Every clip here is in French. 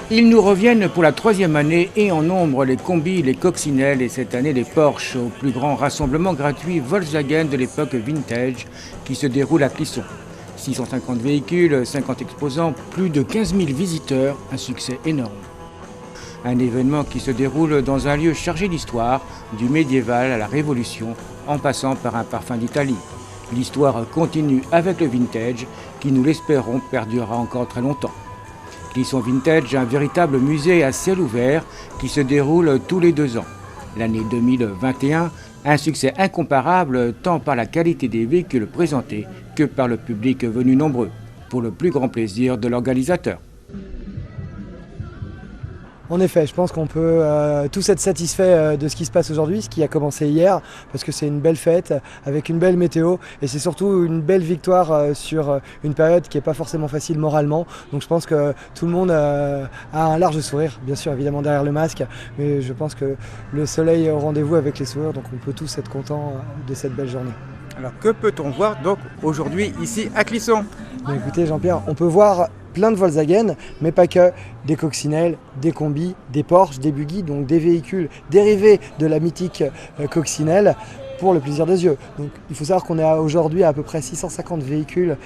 Ils nous reviennent pour la troisième année et en nombre les combis, les coccinelles et cette année les Porsche au plus grand rassemblement gratuit Volkswagen de l'époque vintage qui se déroule à Clisson. 650 véhicules, 50 exposants, plus de 15 000 visiteurs, un succès énorme. Un événement qui se déroule dans un lieu chargé d'histoire, du médiéval à la Révolution, en passant par un parfum d'Italie. L'histoire continue avec le vintage qui, nous l'espérons, perdurera encore très longtemps. Clisson Vintage, un véritable musée à ciel ouvert qui se déroule tous les 2 ans. L'année 2021, un succès incomparable tant par la qualité des véhicules présentés que par le public venu nombreux, pour le plus grand plaisir de l'organisateur. En effet, je pense qu'on peut tous être satisfaits de ce qui se passe aujourd'hui, ce qui a commencé hier, parce que c'est une belle fête avec une belle météo et c'est surtout une belle victoire sur une période qui n'est pas forcément facile moralement. Donc je pense que tout le monde a un large sourire, bien sûr évidemment derrière le masque, mais je pense que le soleil est au rendez-vous avec les sourires, donc on peut tous être contents de cette belle journée. Alors que peut-on voir donc aujourd'hui ici à Clisson ? Écoutez Jean-Pierre, on peut voir plein de Volkswagen, mais pas que, des coccinelles, des combis, des Porsche, des buggy, donc des véhicules dérivés de la mythique coccinelle pour le plaisir des yeux. Donc, il faut savoir qu'on est aujourd'hui à peu près 650 véhicules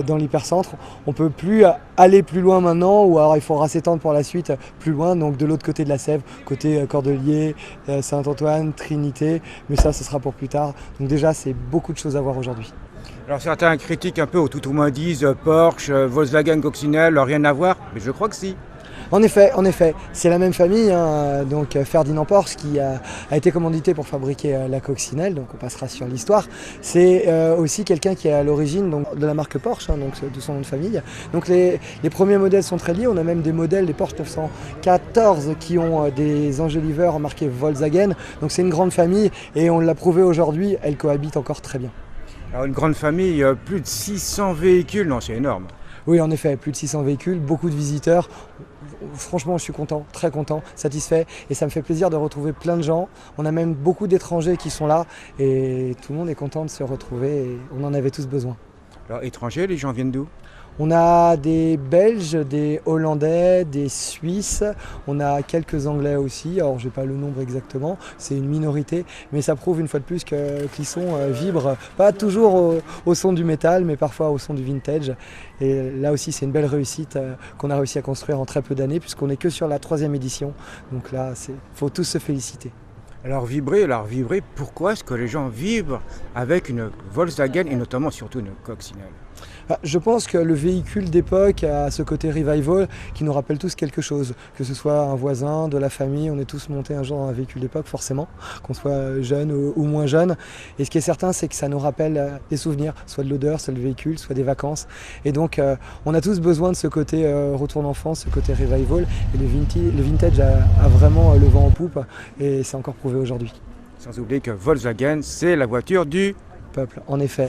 dans l'hypercentre. On ne peut plus aller plus loin maintenant, ou alors il faudra s'étendre pour la suite plus loin, donc de l'autre côté de la Sèvre, côté Cordeliers, Saint-Antoine, Trinité, mais ça ce sera pour plus tard. Donc déjà c'est beaucoup de choses à voir aujourd'hui. Alors certains critiquent un peu, ou tout au moins disent Porsche, Volkswagen, coccinelle, rien à voir, mais je crois que si. En effet, c'est la même famille, hein, donc Ferdinand Porsche qui a été commandité pour fabriquer la coccinelle, donc on passera sur l'histoire. C'est aussi quelqu'un qui est à l'origine de la marque Porsche, hein, donc de son nom de famille. Donc les premiers modèles sont très liés, on a même des modèles, des Porsche 914 qui ont des enjoliveurs marqués Volkswagen, donc c'est une grande famille et on l'a prouvé aujourd'hui, elle cohabite encore très bien. Alors une grande famille, plus de 600 véhicules, non c'est énorme. Oui, en effet, plus de 600 véhicules, beaucoup de visiteurs. Franchement, je suis content, très content, satisfait. Et ça me fait plaisir de retrouver plein de gens. On a même beaucoup d'étrangers qui sont là. Et tout le monde est content de se retrouver. Et on en avait tous besoin. Alors étrangers, les gens viennent d'où ? On a des Belges, des Hollandais, des Suisses, on a quelques Anglais aussi, alors je n'ai pas le nombre exactement, c'est une minorité, mais ça prouve une fois de plus que Clisson vibre, pas toujours au son du métal, mais parfois au son du vintage. Et là aussi c'est une belle réussite qu'on a réussi à construire en très peu d'années, puisqu'on n'est que sur la 3e édition, donc là il faut tous se féliciter. Alors vibrer, pourquoi est-ce que les gens vibrent avec une Volkswagen et notamment surtout une coccinelle ? Je pense que le véhicule d'époque a ce côté revival qui nous rappelle tous quelque chose, que ce soit un voisin, de la famille, on est tous montés un jour dans un véhicule d'époque forcément, qu'on soit jeune ou moins jeune. Et ce qui est certain, c'est que ça nous rappelle des souvenirs, soit de l'odeur, soit le véhicule, soit des vacances. Et donc on a tous besoin de ce côté retour d'enfance, ce côté revival. Et le vintage a vraiment le vent en poupe et c'est encore prouvé aujourd'hui. Sans oublier que Volkswagen, c'est la voiture du peuple, en effet.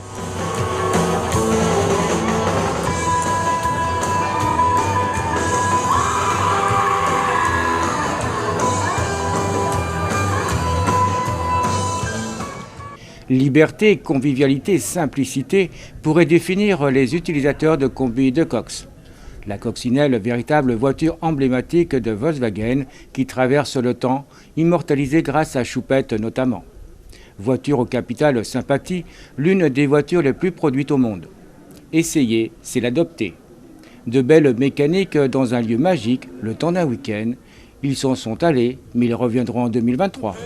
Liberté, convivialité, simplicité pourraient définir les utilisateurs de combis de Cox. La coccinelle, véritable voiture emblématique de Volkswagen qui traverse le temps, immortalisée grâce à Choupette notamment. Voiture au capital sympathie, l'une des voitures les plus produites au monde. Essayer, c'est l'adopter. De belles mécaniques dans un lieu magique, le temps d'un week-end. Ils s'en sont allés, mais ils reviendront en 2023.